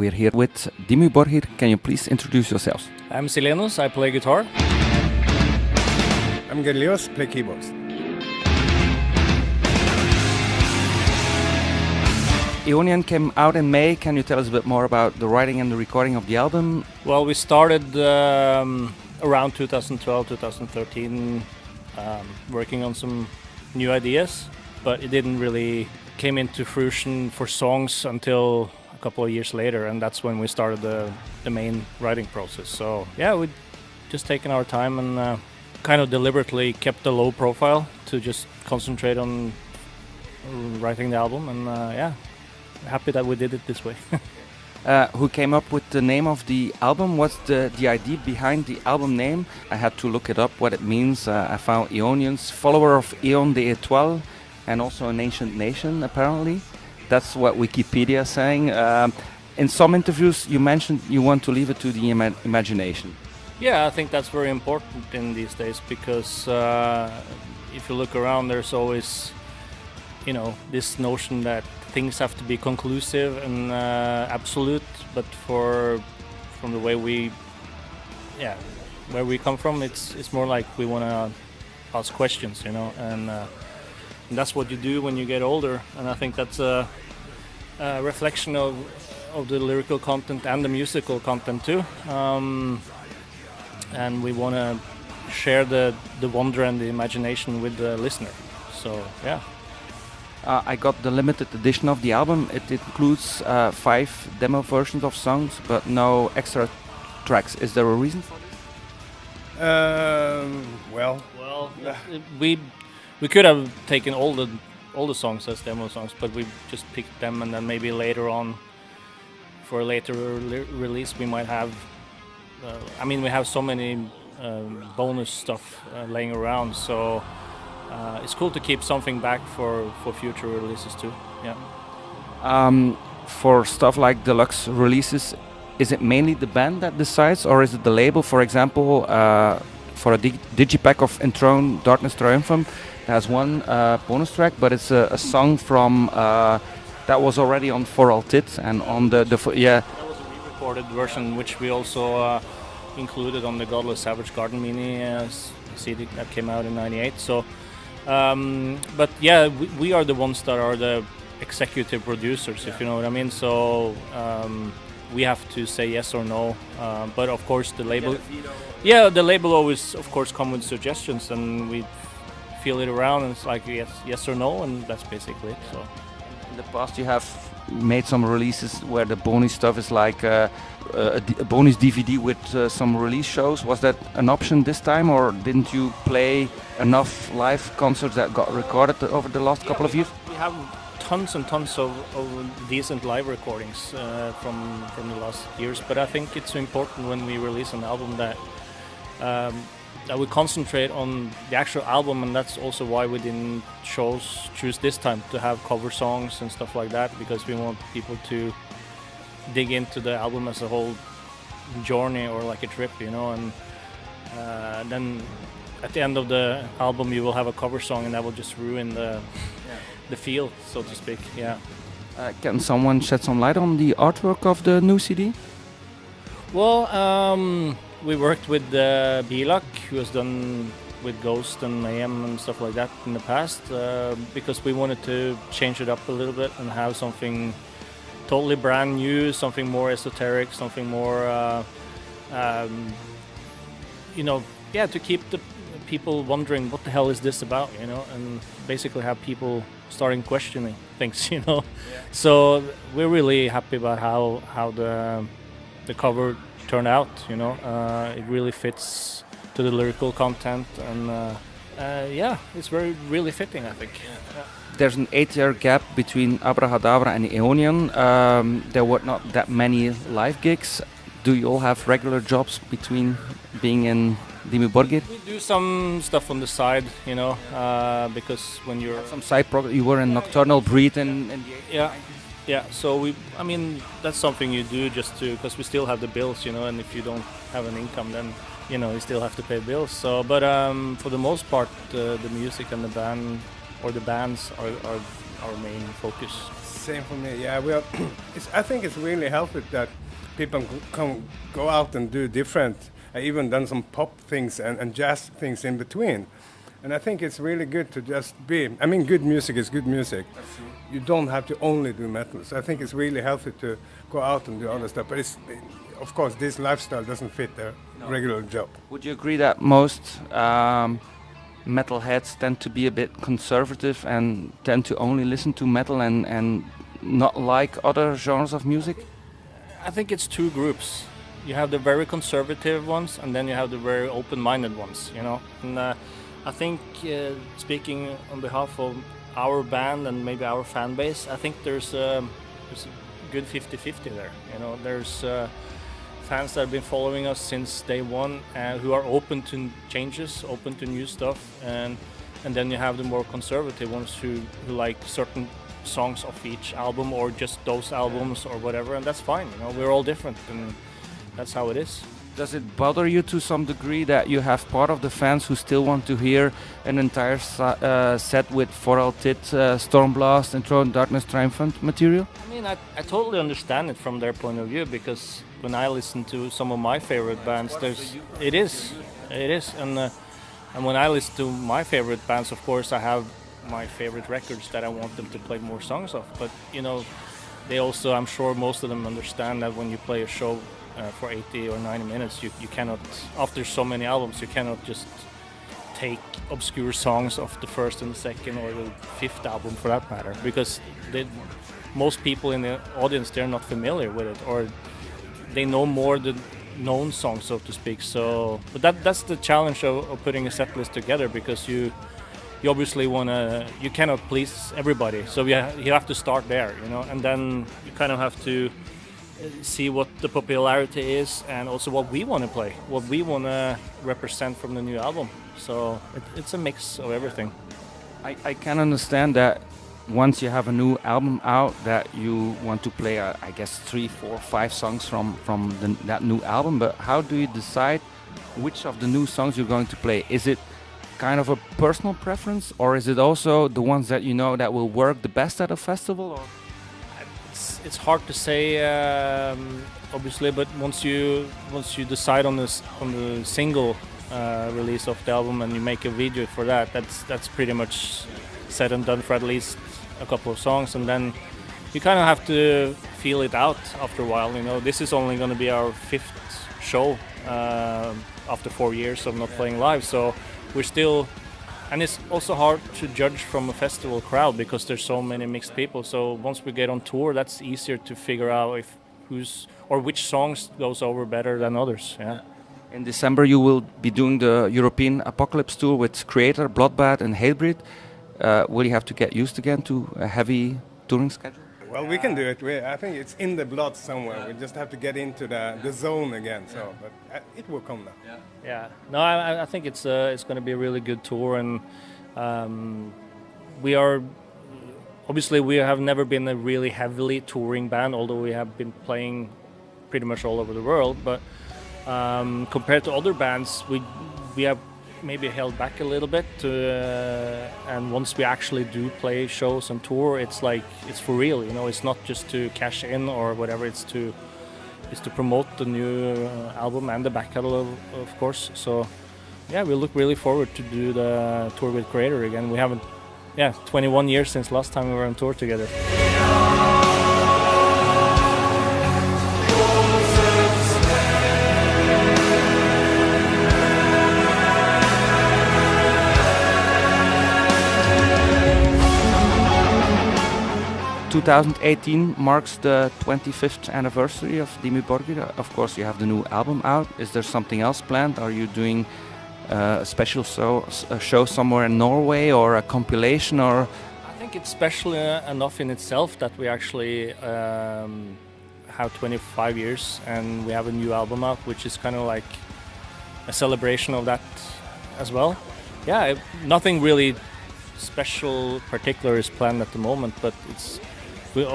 We're here with DIMMU BORGIR. Can you please introduce yourselves? I'm Silenoz, I play guitar. I'm Gerlioz, play keyboards. Eonian came out in May. Can you tell us a bit more about the writing and the recording of the album? Well, we started around 2012, 2013, working on some new ideas, but it didn't really came into fruition for songs until a couple of years later, and that's when we started the main writing process. So yeah, we'd just taken our time and kind of deliberately kept a low profile to just concentrate on writing the album, and yeah, happy that we did it this way. Who came up with the name of the album? What's the idea behind the album name? I had to look it up, what it means. I found Eonians, follower of Eon the Étoile, and also an ancient nation, apparently. That's what Wikipedia is saying. In some interviews, you mentioned you want to leave it to the imagination. Yeah, I think that's very important in these days, because if you look around, there's always, you know, this notion that things have to be conclusive and absolute, but from the way where we come from, it's more like we want to ask questions, you know, and that's what you do when you get older, and I think that's a reflection of the lyrical content and the musical content too, and we want to share the wonder and the imagination with the listener. So yeah. I got the limited edition of the album. It includes 5 demo versions of songs, but no extra tracks. Is there a reason for this? Well, we could have taken all the songs as demo songs, but we just picked them, and then maybe later on, for a later release, we might have. I mean, we have so many bonus stuff laying around, so. It's cool to keep something back for future releases too. Yeah. For stuff like deluxe releases, is it mainly the band that decides, or is it the label? For example, for a digipack of Enthroned Darkness Triumphant, there's one bonus track, but it's a song from that was already on For All Tit and on the yeah. That was a re-recorded version, which we also included on the Godless Savage Garden mini CD that came out in '98. So. But yeah, we are the ones that are the executive producers, if you know what I mean. So we have to say yes or no. But of course, the label, the label always, of course, come with suggestions, and we feel it around, and it's like yes or no, and that's basically it. So in the past, you have made some releases where the bonus stuff is like a bonus DVD with some release shows. Was that an option this time, or didn't you play enough live concerts that got recorded over the last couple of years? We have tons and tons of decent live recordings from the last years, but I think it's important when we release an album that we concentrate on the actual album, and that's also why we didn't choose this time to have cover songs and stuff like that, because we want people to dig into the album as a whole journey, or like a trip, you know, and then at the end of the album you will have a cover song, and that will just ruin the feel, so to speak. Yeah. Can someone shed some light on the artwork of the new CD? Well, we worked with Bilak, who has done with Ghost and Mayhem and stuff like that in the past, because we wanted to change it up a little bit and have something totally brand new, something more esoteric, something more, you know, yeah, to keep the people wondering what the hell is this about, you know, and basically have people starting questioning things, you know. Yeah. So we're really happy about how the cover turned out, you know. It really fits to the lyrical content, and yeah, it's really fitting, I think. Yeah. There's an 8-year gap between Abrahadabra and Eonian. There were not that many live gigs. Do you all have regular jobs between being in DIMMU BORGIR? We do some stuff on the side, you know, because when you're... Some side project, you were in Nocturnal Breed in the 80s. Yeah, so I mean, that's something you do just to, because we still have the bills, you know, and if you don't have an income, then, you know, you still have to pay bills. So, but for the most part, the music and the band, or the bands, are our main focus. Same for me. Yeah, well, I think it's really healthy that people can go out and do different. I even done some pop things and jazz things in between. And I think it's really good to just be. I mean, good music is good music. You don't have to only do metal. So I think it's really healthy to go out and do other stuff. But of course, this lifestyle doesn't fit their regular job. Would you agree that most metalheads tend to be a bit conservative and tend to only listen to metal and not like other genres of music? I think it's two groups. You have the very conservative ones, and then you have the very open-minded ones, you know. And I think, speaking on behalf of our band and maybe our fan base, I think there's a good 50-50 there. You know, there's fans that have been following us since day one, who are open to changes, open to new stuff, and then you have the more conservative ones who like certain songs of each album or just those albums or whatever, and that's fine. You know, we're all different, and that's how it is. Does it bother you to some degree that you have part of the fans who still want to hear an entire set with Foral Tit, Stormblast, and Throne Darkness Triumphant material? I mean, I totally understand it from their point of view, because when I listen to some of my favorite bands, it is, and when I listen to my favorite bands, of course, I have my favorite records that I want them to play more songs of. But you know, they also, I'm sure most of them understand that when you play a show for 80 or 90 minutes, you cannot, after so many albums, you cannot just take obscure songs of the first and the second or the fifth album for that matter, because most people in the audience, they're not familiar with it, or they know more the known songs, so to speak. So, but that's the challenge of putting a set list together, because you obviously you cannot please everybody, so you have to start there, you know, and then you kind of have to see what the popularity is and also what we want to play, what we want to represent from the new album. So it's a mix of everything. I can understand that once you have a new album out, that you want to play, I guess, 3, 4, 5 songs from that new album. But how do you decide which of the new songs you're going to play? Is it kind of a personal preference, or is it also the ones that you know that will work the best at a festival? Or? It's hard to say, obviously, but once you decide on the single release of the album and you make a video for that, that's pretty much said and done for at least a couple of songs, and then you kind of have to feel it out after a while. You know, this is only going to be our 5th show after 4 years of not playing live, so we're still. And it's also hard to judge from a festival crowd because there's so many mixed people. So once we get on tour, that's easier to figure out which songs goes over better than others. Yeah. In December, you will be doing the European Apocalypse tour with Creator, Bloodbath, and Hatebreed. Will you have to get used again to a heavy touring schedule? Well, we can do it. I think it's in the blood somewhere. We just have to get into the zone again. So, but it will come now. Yeah. No, I think it's going to be a really good tour, and we are obviously we have never been a really heavily touring band, although we have been playing pretty much all over the world. But compared to other bands, we have maybe held back a little bit, and once we actually do play shows and tour, it's like it's for real, you know. It's not just to cash in or whatever. It's to promote the new album and the back catalog, of course. So yeah, we look really forward to do the tour with Creator again. We haven't 21 years since last time we were on tour together. 2018 marks the 25th anniversary of DIMMU BORGIR. Of course, you have the new album out. Is there something else planned? Are you doing a special show somewhere in Norway, or a compilation? Or I think it's special enough in itself that we actually have 25 years and we have a new album out, which is kind of like a celebration of that as well. Yeah, nothing really special particular is planned at the moment, but we're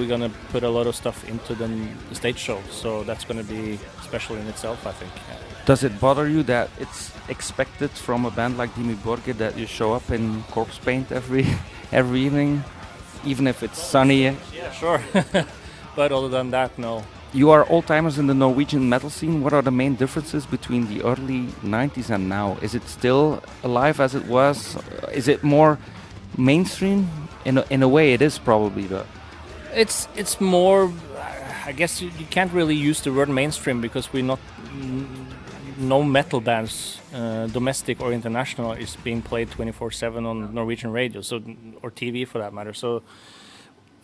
going to put a lot of stuff into the stage show, so that's going to be special in itself, I think. Yeah. Does it bother you that it's expected from a band like DIMMU BORGIR that you show up in corpse paint every evening? even if it's sunny. Yeah, sure. But other than that, no. You are old-timers in the Norwegian metal scene. What are the main differences between the early 90s and now? Is it still alive as it was? Is it more mainstream? In a way it is probably, but... It's more, I guess you can't really use the word mainstream because we're not, no metal bands, domestic or international, is being played 24/7 on Norwegian radio, so, or TV for that matter. So,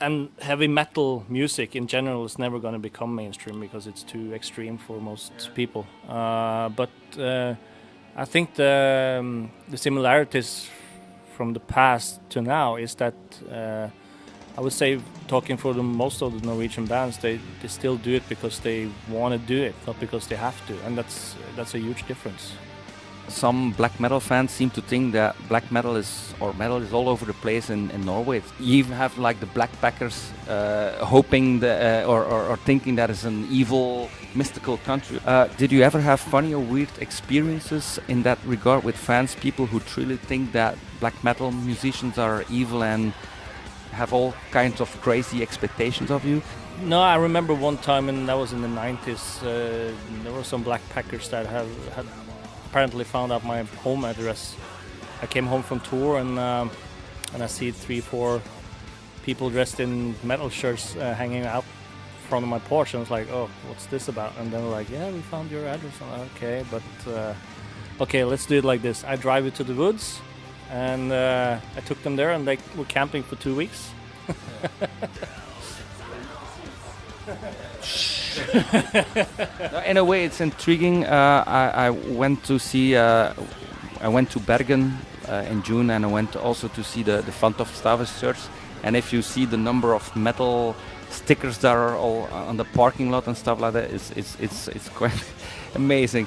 and heavy metal music in general is never going to become mainstream because it's too extreme for most people. But I think the similarities from the past to now is that I would say, talking for most of the Norwegian bands, they still do it because they want to do it, not because they have to, and that's a huge difference. Some black metal fans seem to think that black metal is all over the place in Norway. You even have like the Black Packers hoping or thinking that it's an evil, mystical country. Did you ever have funny or weird experiences in that regard with fans, people who truly think that black metal musicians are evil and have all kinds of crazy expectations of you? No, I remember one time, and that was in the 90s, there were some Black Packers that had apparently found out my home address. I came home from tour and I see 3-4 people dressed in metal shirts hanging out in front of my porch, and I was like, oh, what's this about? And then they're like, yeah, we found your address. I'm like, okay, but okay, let's do it like this. I drive you to the woods, and I took them there, and they were camping for 2 weeks. In a way, it's intriguing. I went to Bergen in June, and I went also to see the Fantoftstaves Church. And if you see the number of metal stickers that are all on the parking lot and stuff like that, it's quite amazing.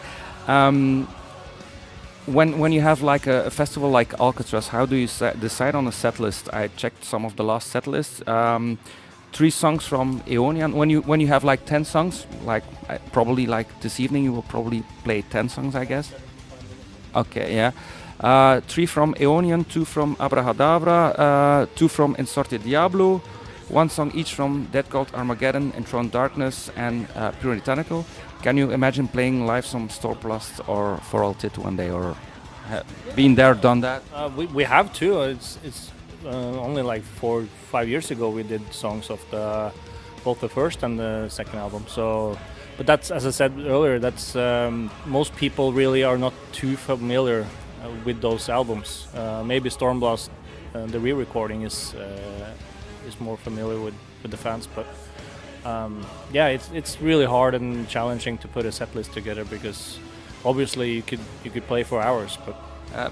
When you have like a festival like Alcatraz, how do you decide on a set list? I checked some of the last set lists. 3 songs from Eonian. When you have like 10 songs, like probably like this evening, you will probably play 10 songs, I guess. Okay, yeah. 3 from Eonian, 2 from Abrahadabra, 2 from Insorte Diablo, 1 song each from Dead Cult Armageddon, Enthroned Darkness, and Puritanical. Can you imagine playing live some Stormblast or For All Tit one day, or been there, done that? We have to. It's only like 4-5 years ago we did songs of both the first and the second album. So, but that's, as I said earlier, that's most people really are not too familiar with those albums. Maybe Stormblast, the re-recording is more familiar with the fans, but yeah, it's really hard and challenging to put a set list together because obviously you could play for hours, but.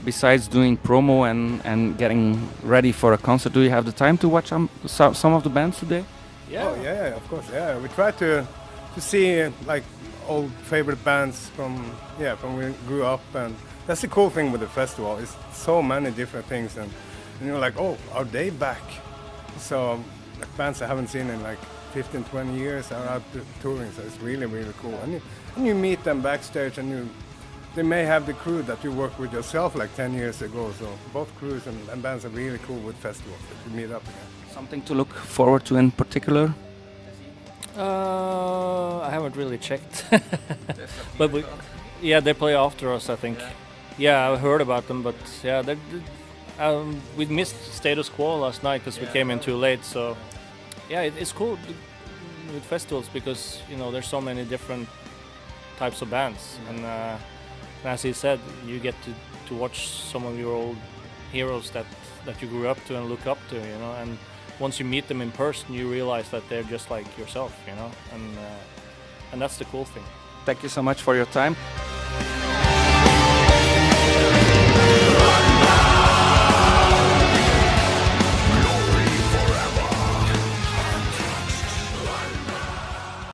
Besides doing promo and getting ready for a concert, do you have the time to watch some of the bands today? Yeah. Oh yeah, of course. Yeah, we try to see like old favorite bands from when we grew up, and that's the cool thing with the festival. It's so many different things, and you're like, oh, are they back? So like, bands I haven't seen in like 15-20 years are out touring, so it's really cool. And you meet them backstage, and they may have the crew that you worked with yourself like 10 years ago. So both crews and bands are really cool with festivals that you meet up again. Something to look forward to in particular? I haven't really checked. But they play after us, I think. Yeah, I heard about them, but yeah, we missed Status Quo last night because we came in too late. So yeah, it's cool with festivals because there's so many different types of bands, and as he said, you get to watch some of your old heroes that you grew up to and look up to, and once you meet them in person, you realize that they're just like yourself, and that's the cool thing. Thank you so much for your time.